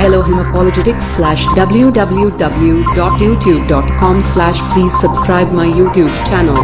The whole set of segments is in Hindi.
Elohim Apologetics /www.youtube.com/ Please subscribe my YouTube channel.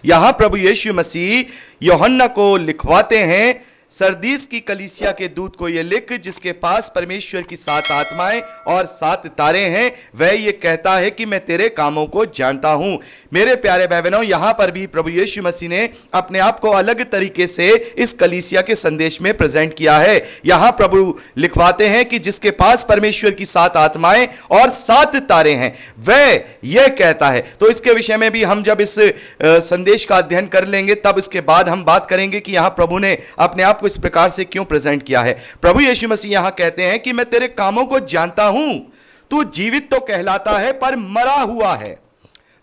यहां प्रभु यीशु मसीह यूहन्ना को लिखवाते हैं, सरदीस की कलीसिया के दूत को यह लिख, जिसके पास परमेश्वर की 7 आत्माएं और 7 तारे हैं, वह ये कहता है कि मैं तेरे कामों को जानता हूं। मेरे प्यारे भाई बहनों, यहां पर भी प्रभु यीशु मसीह ने अपने आप को अलग तरीके से इस कलीसिया के संदेश में प्रेजेंट किया है। यहां प्रभु लिखवाते हैं कि जिसके पास परमेश्वर की 7 आत्माएं और 7 तारे हैं, वह यह कहता है। तो इसके विषय में भी हम जब इस संदेश का अध्ययन कर लेंगे, तब इसके बाद हम बात करेंगे कि यहां प्रभु ने अपने आप इस प्रकार से क्यों प्रेजेंट किया है। प्रभु यीशु मसीह यहां कहते हैं कि मैं तेरे कामों को जानता हूं, तू जीवित तो कहलाता है पर मरा हुआ है।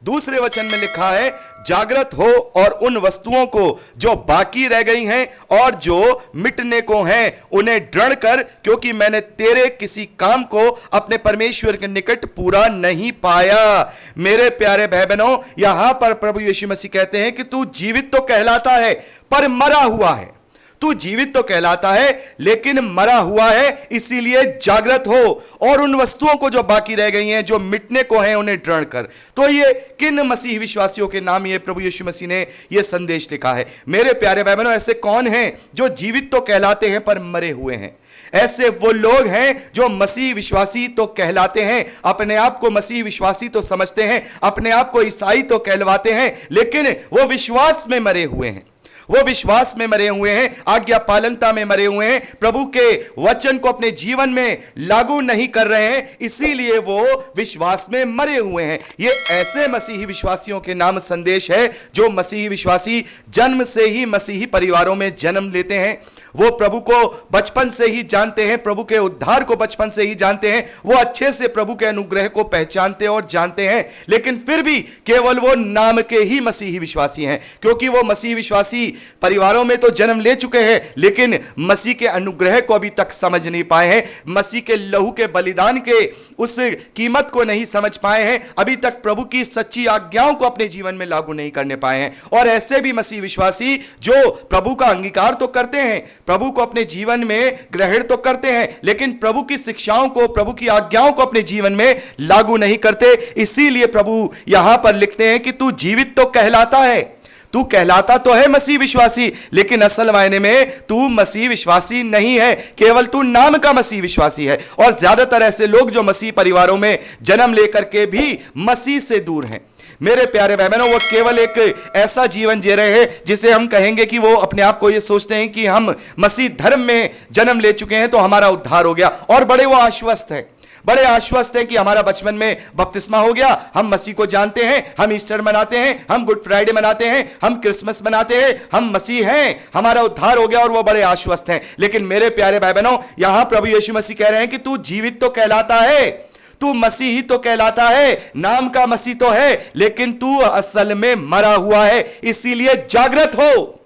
दूसरे वचन में लिखा है, जागृत हो और उन वस्तुओं को जो बाकी रह गई हैं और जो मिटने को हैं उन्हें दृढ़ कर, क्योंकि मैंने तेरे किसी काम को अपने परमेश्वर के निकट पूरा नहीं पाया। मेरे प्यारे भाई बहनों, यहां पर प्रभु यीशु मसीह कहते हैं कि तू जीवित तो कहलाता है पर मरा हुआ है। तू जीवित तो कहलाता है लेकिन मरा हुआ है, इसीलिए जागृत हो और उन वस्तुओं को जो बाकी रह गई हैं, जो मिटने को हैं, उन्हें दृढ़ कर। तो ये किन मसीह विश्वासियों के नाम ये प्रभु यीशु मसीह ने ये संदेश लिखा है। मेरे प्यारे भाई बहनों, ऐसे कौन हैं जो जीवित तो कहलाते हैं पर मरे हुए हैं? ऐसे वो लोग हैं जो मसीह विश्वासी तो कहलाते हैं, अपने आप को मसीह विश्वासी तो समझते हैं, अपने आप को ईसाई तो कहलवाते हैं, लेकिन वो विश्वास में मरे हुए हैं। वो विश्वास में मरे हुए हैं, आज्ञा पालनता में मरे हुए हैं, प्रभु के वचन को अपने जीवन में लागू नहीं कर रहे हैं, इसीलिए वो विश्वास में मरे हुए हैं। ये ऐसे मसीही विश्वासियों के नाम संदेश है जो मसीही विश्वासी जन्म से ही मसीही परिवारों में जन्म लेते हैं। वो प्रभु को बचपन से ही जानते हैं, प्रभु के उद्धार को बचपन से ही जानते हैं, वो अच्छे से प्रभु के अनुग्रह को पहचानते और जानते हैं, लेकिन फिर भी केवल वो नाम के ही मसीही विश्वासी हैं, क्योंकि वो मसीही विश्वासी परिवारों में तो जन्म ले चुके हैं, लेकिन मसीह के अनुग्रह को अभी तक समझ नहीं पाए हैं, मसीह के लहू के बलिदान के उस कीमत को नहीं समझ पाए हैं, अभी तक प्रभु की सच्ची आज्ञाओं को अपने जीवन में लागू नहीं करने पाए हैं। और ऐसे भी मसीह विश्वासी जो प्रभु का अंगीकार तो करते हैं, प्रभु को अपने जीवन में ग्रहण तो करते हैं, लेकिन प्रभु की शिक्षाओं को, प्रभु की आज्ञाओं को अपने जीवन में लागू नहीं करते। इसीलिए प्रभु यहां पर लिखते हैं कि तू जीवित तो कहलाता है, तू कहलाता तो है मसीह विश्वासी, लेकिन असल मायने में तू मसीह विश्वासी नहीं है, केवल तू नाम का मसीह विश्वासी है। और ज्यादातर ऐसे लोग जो मसीह परिवारों में जन्म लेकर के भी मसीह से दूर हैं। मेरे प्यारे भाई बहनों, वो केवल एक ऐसा जीवन जी रहे हैं जिसे हम कहेंगे कि वो अपने आप को ये सोचते हैं कि हम मसीह धर्म में जन्म ले चुके हैं तो हमारा उद्धार हो गया, और बड़े वो आश्वस्त हैं, बड़े आश्वस्त हैं कि हमारा बचपन में बपतिस्मा हो गया, हम मसीह को जानते हैं, हम ईस्टर मनाते हैं, हम गुड फ्राइडे मनाते हैं, हम क्रिसमस मनाते हैं, हम मसीह हैं, हमारा उद्धार हो गया, और वो बड़े आश्वस्त हैं। लेकिन मेरे प्यारे भाई बहनों, यहां प्रभु यीशु मसीह कह रहे हैं कि तू जीवित तो कहलाता है, तू मसीह ही तो कहलाता है, नाम का मसीह तो है, लेकिन तू असल में मरा हुआ है। इसीलिए जागृत हो,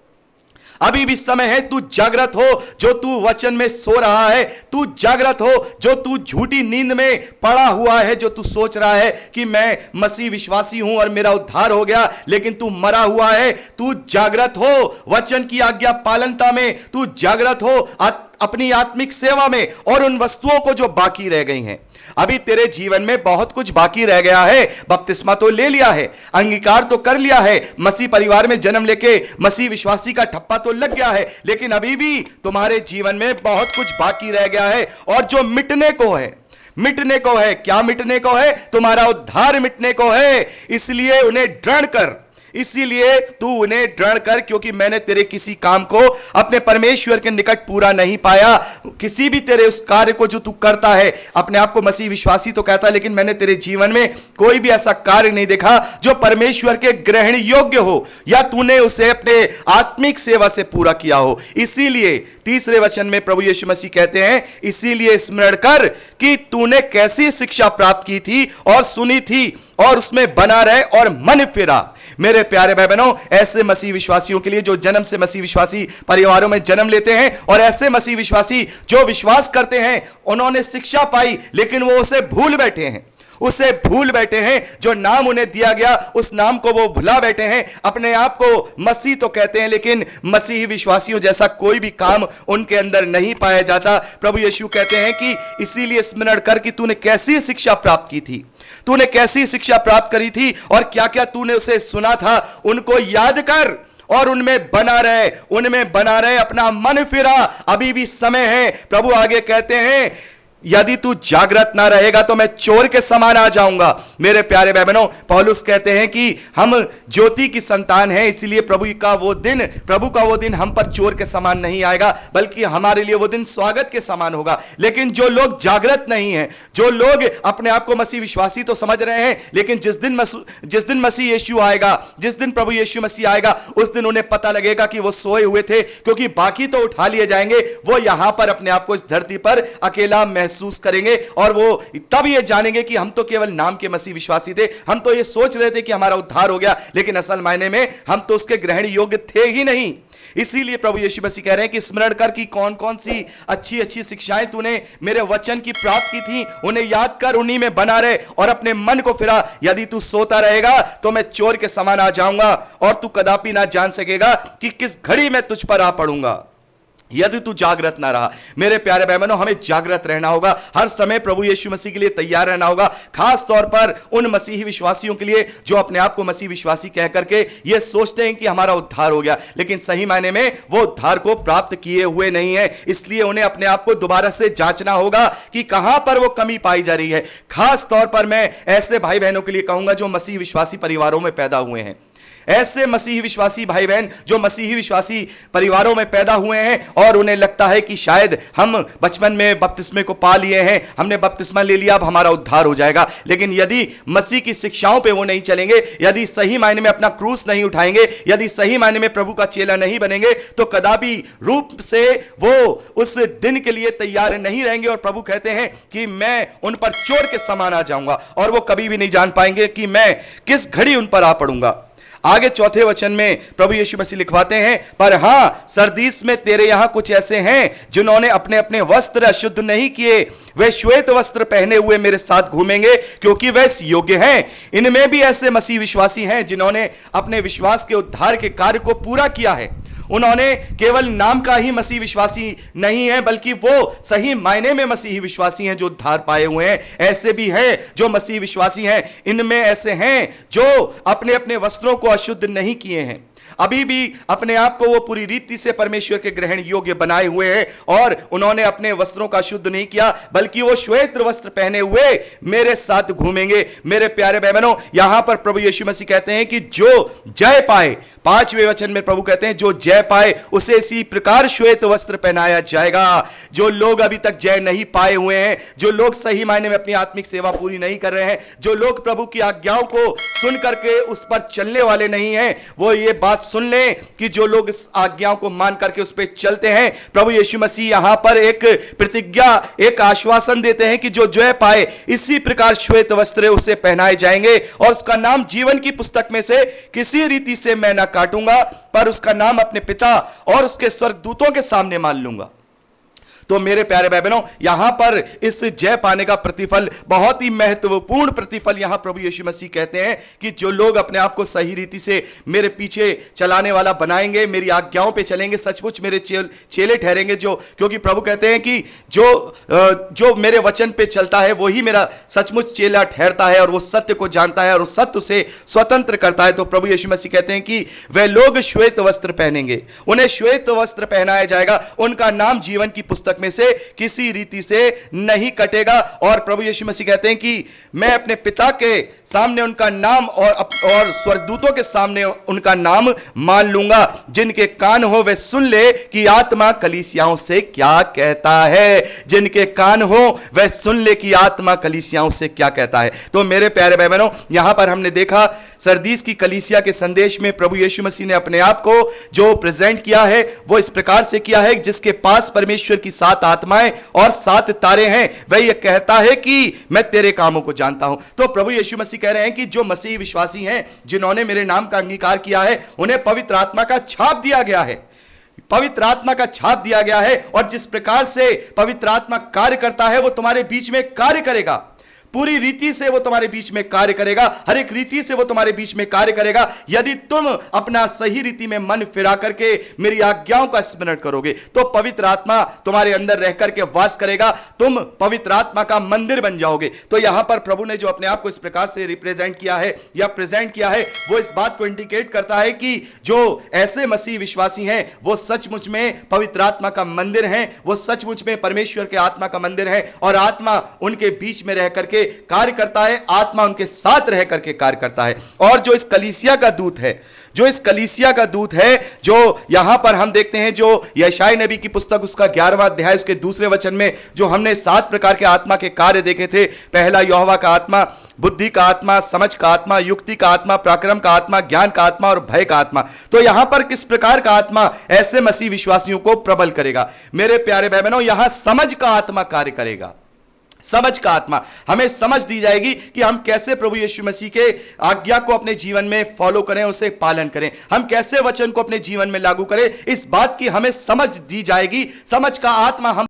अभी भी समय है, तू जागृत हो जो तू वचन में सो रहा है, तू जागृत हो जो तू झूठी नींद में पड़ा हुआ है, जो तू सोच रहा है कि मैं मसीह विश्वासी हूं और मेरा उद्धार हो गया, लेकिन तू मरा हुआ है। तू जागृत हो वचन की आज्ञा पालनता में, तू जागृत हो अपनी आत्मिक सेवा में, और उन वस्तुओं को जो बाकी रह गई हैं। अभी तेरे जीवन में बहुत कुछ बाकी रह गया है। बपतिस्मा तो ले लिया है, अंगीकार तो कर लिया है, मसीह परिवार में जन्म लेके मसीह विश्वासी का ठप्पा तो लग गया है, लेकिन अभी भी तुम्हारे जीवन में बहुत कुछ बाकी रह गया है, और जो मिटने को है, मिटने को है। क्या मिटने को है? तुम्हारा उद्धार मिटने को है। इसलिए उन्हें दृढ़ कर, इसीलिए तू उन्हें दृढ़ कर, क्योंकि मैंने तेरे किसी काम को अपने परमेश्वर के निकट पूरा नहीं पाया। किसी भी तेरे उस कार्य को जो तू करता है, अपने आप को मसीह विश्वासी तो कहता है, लेकिन मैंने तेरे जीवन में कोई भी ऐसा कार्य नहीं देखा जो परमेश्वर के ग्रहण योग्य हो, या तूने उसे अपने आत्मिक सेवा से पूरा किया हो। इसीलिए तीसरे वचन में प्रभु यीशु मसीह कहते हैं, इसीलिए स्मरण कर कि तूने कैसी शिक्षा प्राप्त की थी और सुनी थी, और उसमें बना रहे और मन फिरा। मेरे प्यारे भाई बहनों, ऐसे मसीह विश्वासियों के लिए जो जन्म से मसीह विश्वासी परिवारों में जन्म लेते हैं, और ऐसे मसीह विश्वासी जो विश्वास करते हैं, उन्होंने शिक्षा पाई लेकिन वो उसे भूल बैठे हैं, उसे भूल बैठे हैं। जो नाम उन्हें दिया गया उस नाम को वो भुला बैठे हैं। अपने आप को मसीह तो कहते हैं, लेकिन मसीही विश्वासियों जैसा कोई भी काम उनके अंदर नहीं पाया जाता। प्रभु यीशु कहते हैं कि इसीलिए स्मरण कर कि तूने कैसी शिक्षा प्राप्त की थी, तूने कैसी शिक्षा प्राप्त करी थी और क्या क्या तूने उसे सुना था, उनको याद कर और उनमें बना रहे, उनमें बना रहे। अपना मन फिरा, अभी भी समय है। प्रभु आगे कहते हैं, यदि तू जागृत ना रहेगा तो मैं चोर के समान आ जाऊंगा। मेरे प्यारे भाई बहनों, पौलुस कहते हैं कि हम ज्योति की संतान हैं, इसलिए प्रभु का वो दिन हम पर चोर के समान नहीं आएगा, बल्कि हमारे लिए वो दिन स्वागत के समान होगा। लेकिन जो लोग जागृत नहीं हैं, जो लोग अपने आप को मसीह विश्वासी तो समझ रहे हैं, लेकिन जिस दिन मसीह यीशु आएगा, जिस दिन प्रभु यीशु मसीह आएगा, उस दिन उन्हें पता लगेगा कि वो सोए हुए थे, क्योंकि बाकी तो उठा लिए जाएंगे। वो यहां पर अपने आप को इस धरती पर अकेला महसूस करेंगे और वो तब ये जानेंगे कि हम तो केवल नाम के मसीह विश्वासी थे, हम तो ये सोच रहे थे कि हमारा उद्धार हो गया, लेकिन असल मायने में हम तो उसके ग्रहण योग्य थे ही नहीं। इसीलिए प्रभु यीशु मसीह कह रहे हैं कि स्मरण कर कि कौन कौन सी अच्छी अच्छी शिक्षाएं तूने मेरे वचन की प्राप्त की थी, उन्हें याद कर, उन्हीं में बना रहे और अपने मन को फिरा। यदि तू सोता रहेगा तो मैं चोर के समान आ जाऊंगा और तू कदापि ना जान सकेगा कि किस घड़ी मैं तुझ पर आ पड़ूंगा, यदि तू जागृत ना रहा। मेरे प्यारे भाई बहनों, हमें जागृत रहना होगा, हर समय प्रभु यीशु मसीह के लिए तैयार रहना होगा, खास तौर पर उन मसीही विश्वासियों के लिए जो अपने आप को मसीह विश्वासी कह करके ये सोचते हैं कि हमारा उद्धार हो गया, लेकिन सही मायने में वो उद्धार को प्राप्त किए हुए नहीं है। इसलिए उन्हें अपने आप को दोबारा से जांचना होगा कि कहां पर वो कमी पाई जा रही है। खास तौर पर मैं ऐसे भाई बहनों के लिए कहूंगा जो मसीह विश्वासी परिवारों में पैदा हुए हैं, ऐसे मसीही विश्वासी भाई बहन जो मसीही विश्वासी परिवारों में पैदा हुए हैं और उन्हें लगता है कि शायद हम बचपन में बपतिस्मे को पा लिए हैं, हमने बपतिस्मा ले लिया, अब हमारा उद्धार हो जाएगा। लेकिन यदि मसीह की शिक्षाओं पे वो नहीं चलेंगे, यदि सही मायने में अपना क्रूस नहीं उठाएंगे, यदि सही मायने में प्रभु का चेला नहीं बनेंगे, तो कदापि रूप से वो उस दिन के लिए तैयार नहीं रहेंगे। और प्रभु कहते हैं कि मैं उन पर चोर के समान आ जाऊंगा और वो कभी भी नहीं जान पाएंगे कि मैं किस घड़ी उन पर आ पड़ूंगा। आगे चौथे वचन में प्रभु यीशु मसीह लिखवाते हैं, पर हां सरदीस में तेरे यहां कुछ ऐसे हैं जिन्होंने अपने अपने वस्त्र अशुद्ध नहीं किए, वे श्वेत वस्त्र पहने हुए मेरे साथ घूमेंगे क्योंकि वे योग्य हैं। इनमें भी ऐसे मसीह विश्वासी हैं जिन्होंने अपने विश्वास के उद्धार के कार्य को पूरा किया है। उन्होंने केवल नाम का ही मसीह विश्वासी नहीं है, बल्कि वो सही मायने में मसीही विश्वासी हैं जो उद्धार पाए हुए हैं। ऐसे भी हैं जो मसीह विश्वासी हैं, इनमें ऐसे हैं जो अपने अपने वस्त्रों को अशुद्ध नहीं किए हैं, अभी भी अपने आप को वो पूरी रीति से परमेश्वर के ग्रहण योग्य बनाए हुए हैं और उन्होंने अपने वस्त्रों का शुद्ध नहीं किया, बल्कि वो श्वेत वस्त्र पहने हुए मेरे साथ घूमेंगे। मेरे प्यारे भाई बहनों, यहां पर प्रभु यीशु मसीह कहते हैं कि जो जय पाए, 5वें वचन में प्रभु कहते हैं जो जय पाए उसे इसी प्रकार श्वेत वस्त्र पहनाया जाएगा। जो लोग अभी तक जय नहीं पाए हुए हैं, जो लोग सही मायने में अपनी आत्मिक सेवा पूरी नहीं कर रहे हैं, जो लोग प्रभु की आज्ञाओं को सुन करके उस पर चलने वाले नहीं हैं, वो ये बात सुन लें कि जो लोग इस आज्ञाओं को मान करके उस पर चलते हैं, प्रभु यीशु मसीह यहां पर एक प्रतिज्ञा, एक आश्वासन देते हैं कि जो जय पाए इसी प्रकार श्वेत वस्त्र उसे पहनाए जाएंगे और उसका नाम जीवन की पुस्तक में से किसी रीति से मैं न काटूंगा, पर उसका नाम अपने पिता और उसके स्वर्गदूतों के सामने मान लूंगा। तो मेरे प्यारे भाई बहनों, यहां पर इस जय पाने का प्रतिफल, बहुत ही महत्वपूर्ण प्रतिफल यहां प्रभु यीशु मसीह कहते हैं कि जो लोग अपने आप को सही रीति से मेरे पीछे चलाने वाला बनाएंगे, मेरी आज्ञाओं पे चलेंगे, सचमुच मेरे चेले ठहरेंगे। जो क्योंकि प्रभु कहते हैं कि जो मेरे वचन पे चलता है वही मेरा सचमुच चेला ठहरता है और वो सत्य को जानता है और उस सत्य से स्वतंत्र करता है। तो प्रभु यीशु मसीह कहते हैं कि वे लोग श्वेत वस्त्र पहनेंगे, उन्हें श्वेत वस्त्र पहनाया जाएगा, उनका नाम जीवन की पुस्तक में से किसी रीति से नहीं कटेगा। और प्रभु यीशु मसीह कहते हैं कि मैं अपने पिता के सामने उनका नाम और स्वर्गदूतों के सामने उनका नाम मान लूंगा। जिनके कान हो वे सुन ले कि आत्मा कलीसियाओं से क्या कहता है। जिनके कान हो वे सुन ले कि आत्मा कलीसियाओं से क्या कहता है। तो मेरे प्यारे भाई बहनों, यहां पर हमने देखा सरदीस की कलीसिया के संदेश में प्रभु यीशु मसीह ने अपने आप को जो प्रेजेंट किया है वो इस प्रकार से किया है, जिसके पास परमेश्वर की 7 आत्माएं और 7 तारे हैं, वह ये कहता है कि मैं तेरे कामों को जानता हूं। तो प्रभु यीशु मसीह कह रहे हैं कि जो मसीही विश्वासी हैं, जिन्होंने मेरे नाम का अंगीकार किया है, उन्हें पवित्र आत्मा का छाप दिया गया है, पवित्र आत्मा का छाप दिया गया है। और जिस प्रकार से पवित्र आत्मा कार्य करता है वो तुम्हारे बीच में कार्य करेगा। पूरी रीति से वो तुम्हारे बीच में कार्य करेगा, हर एक रीति से वो तुम्हारे बीच में कार्य करेगा यदि तुम अपना सही रीति में मन फिरा करके मेरी आज्ञाओं का स्मरण करोगे। तो पवित्र आत्मा तुम्हारे अंदर रह करके वास करेगा, तुम पवित्र आत्मा का मंदिर बन जाओगे। तो यहां पर प्रभु ने जो अपने आप को इस प्रकार से रिप्रेजेंट किया है या प्रेजेंट किया है, वो इस बात को इंडिकेट करता है कि जो ऐसे मसीह विश्वासी हैं वो सचमुच में पवित्र आत्मा का मंदिर हैं, वो सचमुच में परमेश्वर के आत्मा का मंदिर है और आत्मा उनके बीच में रह करके कार्य करता है, आत्मा उनके साथ रह करके कार्य करता है। और जो इस कलीसिया का दूत है, जो इस कलीसिया का दूत है, जो यहां पर हम देखते हैं, जो यशायाह नबी की पुस्तक उसका 11वां अध्याय उसके 2 वचन में जो हमने 7 प्रकार के आत्मा के कार्य देखे थे, पहला यहोवा का आत्मा, बुद्धि का आत्मा, समझ का आत्मा, युक्ति का आत्मा, पराक्रम का आत्मा, ज्ञान का आत्मा और भय का आत्मा। तो यहां पर किस प्रकार का आत्मा ऐसे मसीह विश्वासियों को प्रबल करेगा? मेरे प्यारे भाई बहनों, यहां समझ का आत्मा कार्य करेगा। समझ का आत्मा, हमें समझ दी जाएगी कि हम कैसे प्रभु यीशु मसीह के आज्ञा को अपने जीवन में फॉलो करें, उसे पालन करें, हम कैसे वचन को अपने जीवन में लागू करें, इस बात की हमें समझ दी जाएगी। समझ का आत्मा